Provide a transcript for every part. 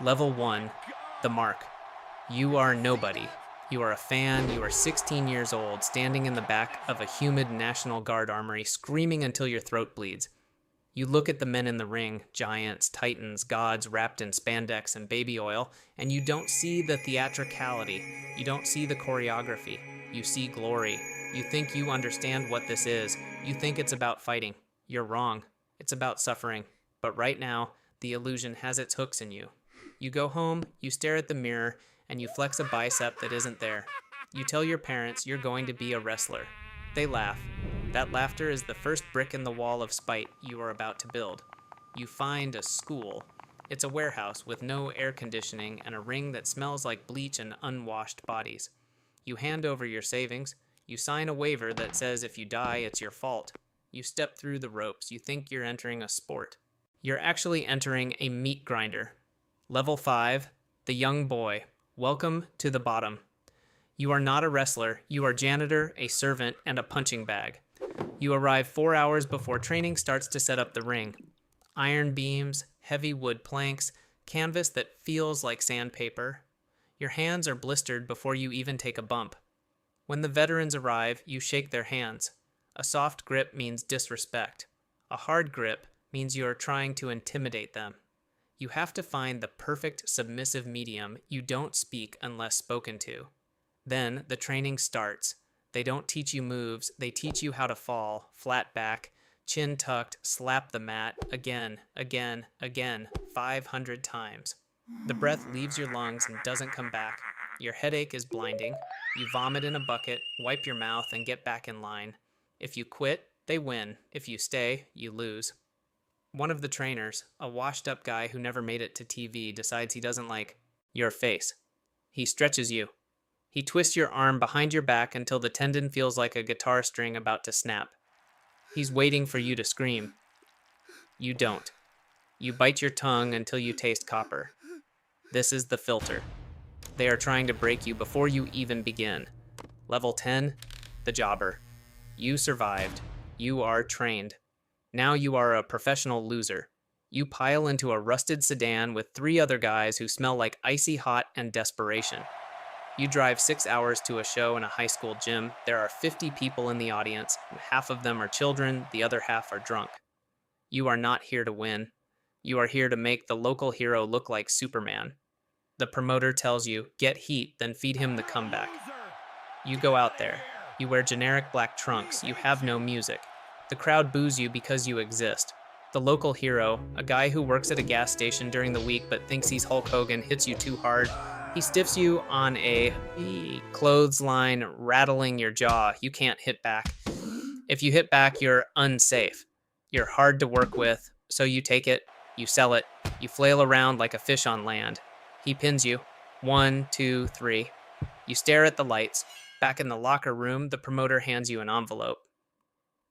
Level 1, the mark. You are nobody. You are a fan. You are 16 years old, standing in the back of a humid National Guard armory, screaming until your throat bleeds. You look at the men in the ring, giants, titans, gods wrapped in spandex and baby oil, and you don't see the theatricality. You don't see the choreography. You see glory. You think you understand what this is. You think it's about fighting. You're wrong. It's about suffering. But right now, the illusion has its hooks in you. You go home, you stare at the mirror, and you flex a bicep that isn't there. You tell your parents you're going to be a wrestler. They laugh. That laughter is the first brick in the wall of spite you are about to build. You find a school. It's a warehouse with no air conditioning and a ring that smells like bleach and unwashed bodies. You hand over your savings. You sign a waiver that says if you die, it's your fault. You step through the ropes. You think you're entering a sport. You're actually entering a meat grinder. Level 5, the young boy. Welcome to the bottom. You are not a wrestler. You are janitor, a servant, and a punching bag. You arrive 4 hours before training starts to set up the ring. Iron beams, heavy wood planks, canvas that feels like sandpaper. Your hands are blistered before you even take a bump. When the veterans arrive, you shake their hands. A soft grip means disrespect. A hard grip means you are trying to intimidate them. You have to find the perfect submissive medium. You don't speak unless spoken to. Then the training starts. They don't teach you moves. They teach you how to fall, flat back, chin tucked, slap the mat, again, 500 times. The breath leaves your lungs and doesn't come back. Your headache is blinding. You vomit in a bucket, wipe your mouth, and get back in line. If you quit, they win. If you stay, you lose. One of the trainers, a washed-up guy who never made it to TV, decides he doesn't like your face. He stretches you. He twists your arm behind your back until the tendon feels like a guitar string about to snap. He's waiting for you to scream. You don't. You bite your tongue until you taste copper. This is the filter. They are trying to break you before you even begin. Level 10, the jobber. You survived. You are trained. Now you are a professional loser. You pile into a rusted sedan with 3 other guys who smell like icy hot and desperation. You drive 6 hours to a show in a high school gym. There are 50 people in the audience, and half of them are children, the other half are drunk. You are not here to win. You are here to make the local hero look like Superman. The promoter tells you, get heat, then feed him the comeback. You go out there. You wear generic black trunks. You have no music. The crowd boos you because you exist. The local hero, a guy who works at a gas station during the week but thinks he's Hulk Hogan, hits you too hard. He stiffs you on a clothesline, rattling your jaw. You can't hit back. If you hit back, you're unsafe. You're hard to work with, so you take it, you sell it, you flail around like a fish on land. He pins you. 1, 2, 3. You stare at the lights. Back in the locker room, the promoter hands you an envelope.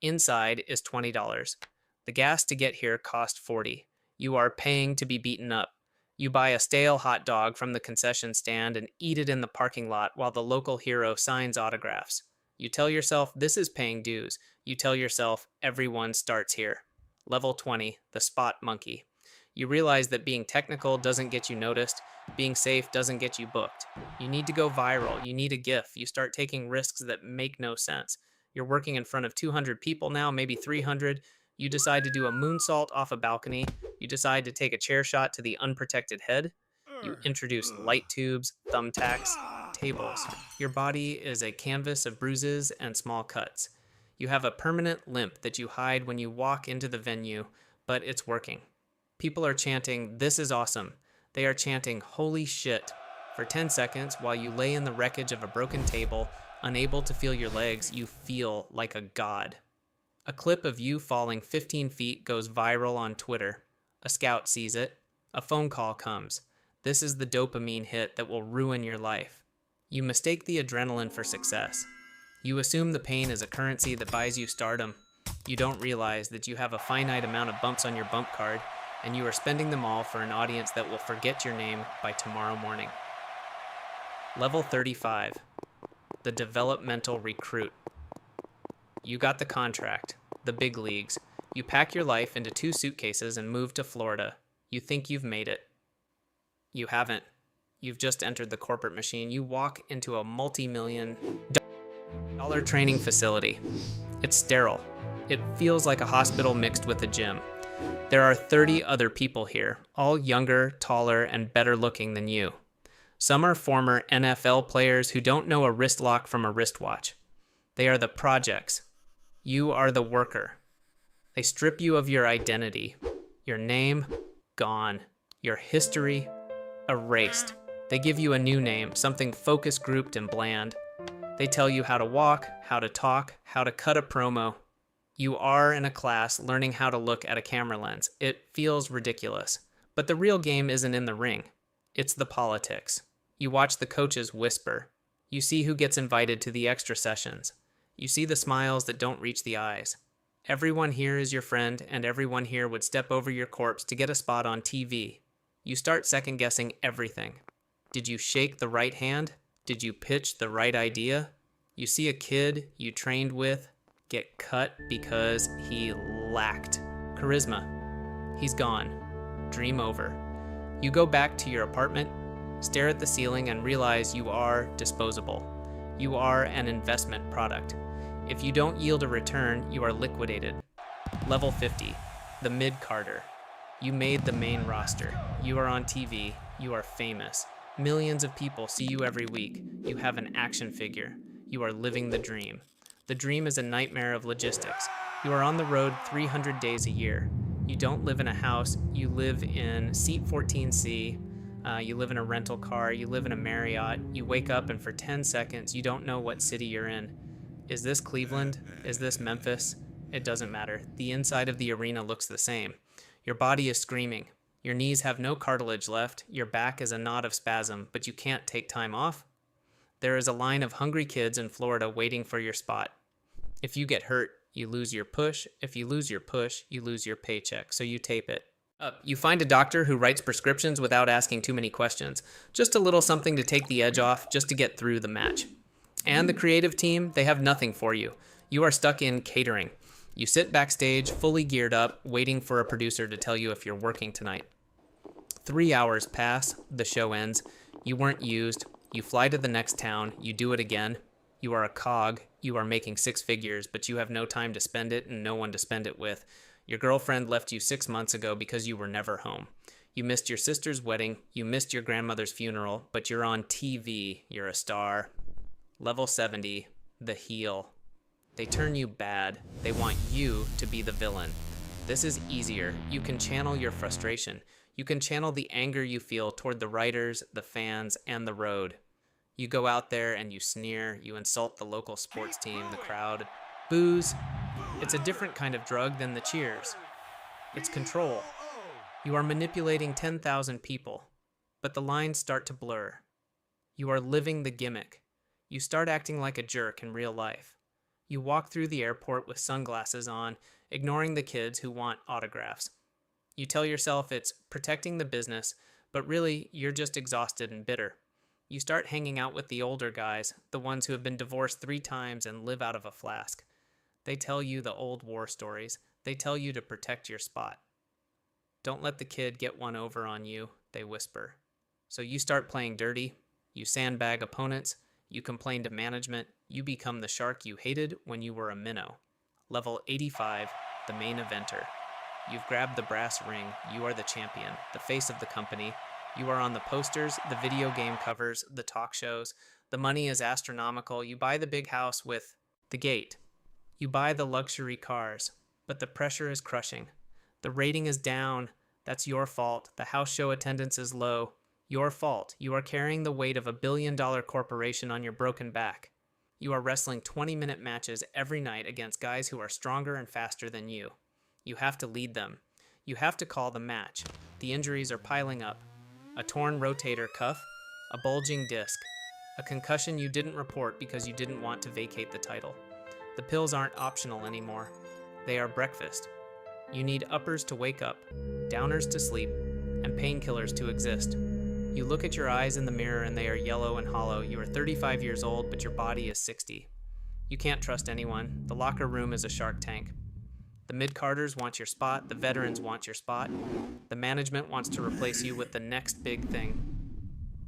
Inside is $20. The gas to get here cost $40. You are paying to be beaten up. You buy a stale hot dog from the concession stand and eat it in the parking lot while the local hero signs autographs. You tell yourself this is paying dues. You tell yourself everyone starts here. Level 20, the spot monkey. You realize that being technical doesn't get you noticed. Being safe doesn't get you booked. You need to go viral. You need a GIF. You start taking risks that make no sense. You're working in front of 200 people now, maybe 300. You decide to do a moonsault off a balcony. You decide to take a chair shot to the unprotected head. You introduce light tubes, thumbtacks, tables. Your body is a canvas of bruises and small cuts. You have a permanent limp that you hide when you walk into the venue, but it's working. People are chanting, "This is awesome." They are chanting, "Holy shit." For 10 seconds, while you lay in the wreckage of a broken table, unable to feel your legs, you feel like a god. A clip of you falling 15 feet goes viral on Twitter. A scout sees it. A phone call comes. This is the dopamine hit that will ruin your life. You mistake the adrenaline for success. You assume the pain is a currency that buys you stardom. You don't realize that you have a finite amount of bumps on your bump card, and you are spending them all for an audience that will forget your name by tomorrow morning. Level 35, the developmental recruit. You got the contract, the big leagues. You pack your life into 2 suitcases and move to Florida. You think you've made it. You haven't. You've just entered the corporate machine. You walk into a multi-million-dollar training facility. It's sterile. It feels like a hospital mixed with a gym. There are 30 other people here, all younger, taller, and better looking than you. Some are former NFL players who don't know a wrist lock from a wristwatch. They are the projects. You are the worker. They strip you of your identity. Your name, gone. Your history, erased. They give you a new name, something focus grouped and bland. They tell you how to walk, how to talk, how to cut a promo. You are in a class learning how to look at a camera lens. It feels ridiculous. But the real game isn't in the ring. It's the politics. You watch the coaches whisper. You see who gets invited to the extra sessions. You see the smiles that don't reach the eyes. Everyone here is your friend, and everyone here would step over your corpse to get a spot on TV. You start second-guessing everything. Did you shake the right hand? Did you pitch the right idea? You see a kid you trained with get cut because he lacked charisma. He's gone. Dream over. You go back to your apartment, stare at the ceiling, and realize you are disposable. You are an investment product. If you don't yield a return, you are liquidated. Level 50, the mid-carder. You made the main roster. You are on TV. You are famous. Millions of people see you every week. You have an action figure. You are living the dream. The dream is a nightmare of logistics. You are on the road 300 days a year. You don't live in a house. You live in seat 14C. You live in a rental car. You live in a Marriott. You wake up and for 10 seconds, you don't know what city you're in. Is this Cleveland? Is this Memphis? It doesn't matter. The inside of the arena looks the same. Your body is screaming. Your knees have no cartilage left. Your back is a knot of spasm, but you can't take time off. There is a line of hungry kids in Florida waiting for your spot. If you get hurt, you lose your push. If you lose your push, you lose your paycheck, so you tape it. You find a doctor who writes prescriptions without asking too many questions. Just a little something to take the edge off, just to get through the match. And the creative team, they have nothing for you. You are stuck in catering. You sit backstage, fully geared up, waiting for a producer to tell you if you're working tonight. 3 hours pass, the show ends. You weren't used. You fly to the next town. You do it again. You are a cog. You are making 6 figures, but you have no time to spend it and no one to spend it with. Your girlfriend left you 6 months ago because you were never home. You missed your sister's wedding. You missed your grandmother's funeral, but you're on TV. You're a star. Level 70, the heel. They turn you bad. They want you to be the villain. This is easier. You can channel your frustration. You can channel the anger you feel toward the writers, the fans, and the road. You go out there and you sneer. You insult the local sports team, the crowd. Boos. It's a different kind of drug than the cheers. It's control. You are manipulating 10,000 people, but the lines start to blur. You are living the gimmick. You start acting like a jerk in real life. You walk through the airport with sunglasses on, ignoring the kids who want autographs. You tell yourself it's protecting the business, but really, you're just exhausted and bitter. You start hanging out with the older guys, the ones who have been divorced 3 times and live out of a flask. They tell you the old war stories. They tell you to protect your spot. Don't let the kid get one over on you, they whisper. So you start playing dirty. You sandbag opponents. You complain to management. You become the shark you hated when you were a minnow. Level 85, the main eventer. You've grabbed the brass ring. You are the champion, the face of the company. You are on the posters, the video game covers, the talk shows. The money is astronomical. You buy the big house with the gate. You buy the luxury cars, but the pressure is crushing. The rating is down. That's your fault. The house show attendance is low. Your fault. You are carrying the weight of a billion-dollar corporation on your broken back. You are wrestling 20-minute matches every night against guys who are stronger and faster than you. You have to lead them. You have to call the match. The injuries are piling up. A torn rotator cuff, a bulging disc, a concussion you didn't report because you didn't want to vacate the title. The pills aren't optional anymore. They are breakfast. You need uppers to wake up, downers to sleep, and painkillers to exist. You look at your eyes in the mirror and they are yellow and hollow. You are 35 years old, but your body is 60. You can't trust anyone. The locker room is a shark tank. The mid-carders want your spot, the veterans want your spot. The management wants to replace you with the next big thing.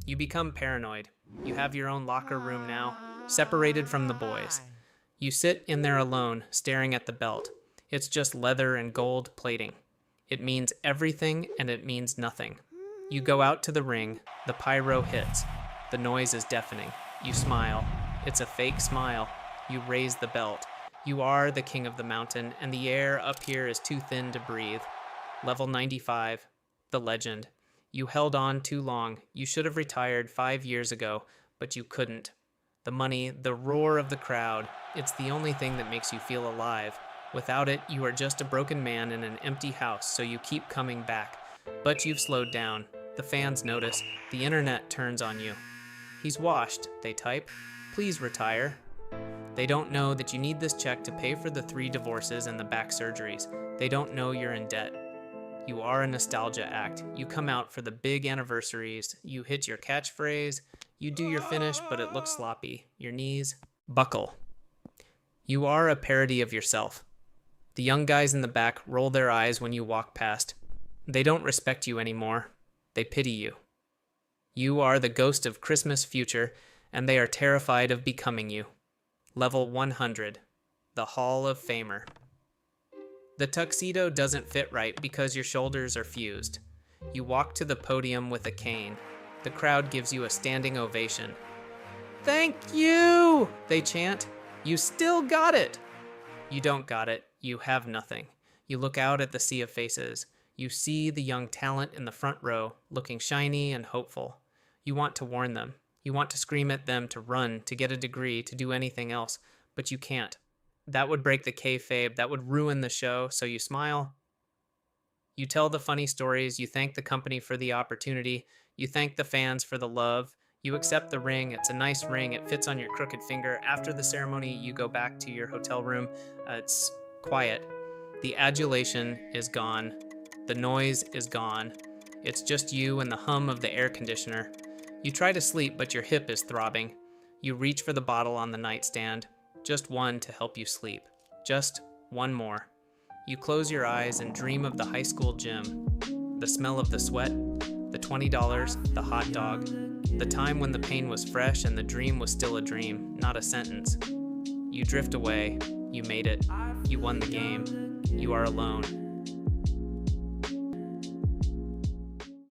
You become paranoid. You have your own locker room now, separated from the boys. You sit in there alone, staring at the belt. It's just leather and gold plating. It means everything and it means nothing. You go out to the ring, the pyro hits. The noise is deafening. You smile. It's a fake smile. You raise the belt. You are the king of the mountain, and the air up here is too thin to breathe. Level 95, the legend. You held on too long. You should have retired 5 years ago, but you couldn't. The money, the roar of the crowd, it's the only thing that makes you feel alive. Without it, you are just a broken man in an empty house, so you keep coming back. But you've slowed down. The fans notice. The internet turns on you. He's washed, they type. Please retire. They don't know that you need this check to pay for the 3 divorces and the back surgeries. They don't know you're in debt. You are a nostalgia act. You come out for the big anniversaries. You hit your catchphrase. You do your finish, but it looks sloppy. Your knees buckle. You are a parody of yourself. The young guys in the back roll their eyes when you walk past. They don't respect you anymore. They pity you. You are the ghost of Christmas future, and they are terrified of becoming you. Level 100, the Hall of Famer. The tuxedo doesn't fit right because your shoulders are fused. You walk to the podium with a cane. The crowd gives you a standing ovation. Thank you, they chant. You still got it. You don't got it. You have nothing. You look out at the sea of faces. You see the young talent in the front row, looking shiny and hopeful. You want to warn them. You want to scream at them to run, to get a degree, to do anything else, but you can't. That would break the kayfabe. That would ruin the show, so you smile. You tell the funny stories. You thank the company for the opportunity. You thank the fans for the love. You accept the ring. It's a nice ring. It fits on your crooked finger. After the ceremony, you go back to your hotel room. It's quiet. The adulation is gone. The noise is gone. It's just you and the hum of the air conditioner. You try to sleep, but your hip is throbbing. You reach for the bottle on the nightstand. Just one to help you sleep. Just one more. You close your eyes and dream of the high school gym. The smell of the sweat, the $20, the hot dog, the time when the pain was fresh and the dream was still a dream, not a sentence. You drift away. You made it. You won the game. You are alone.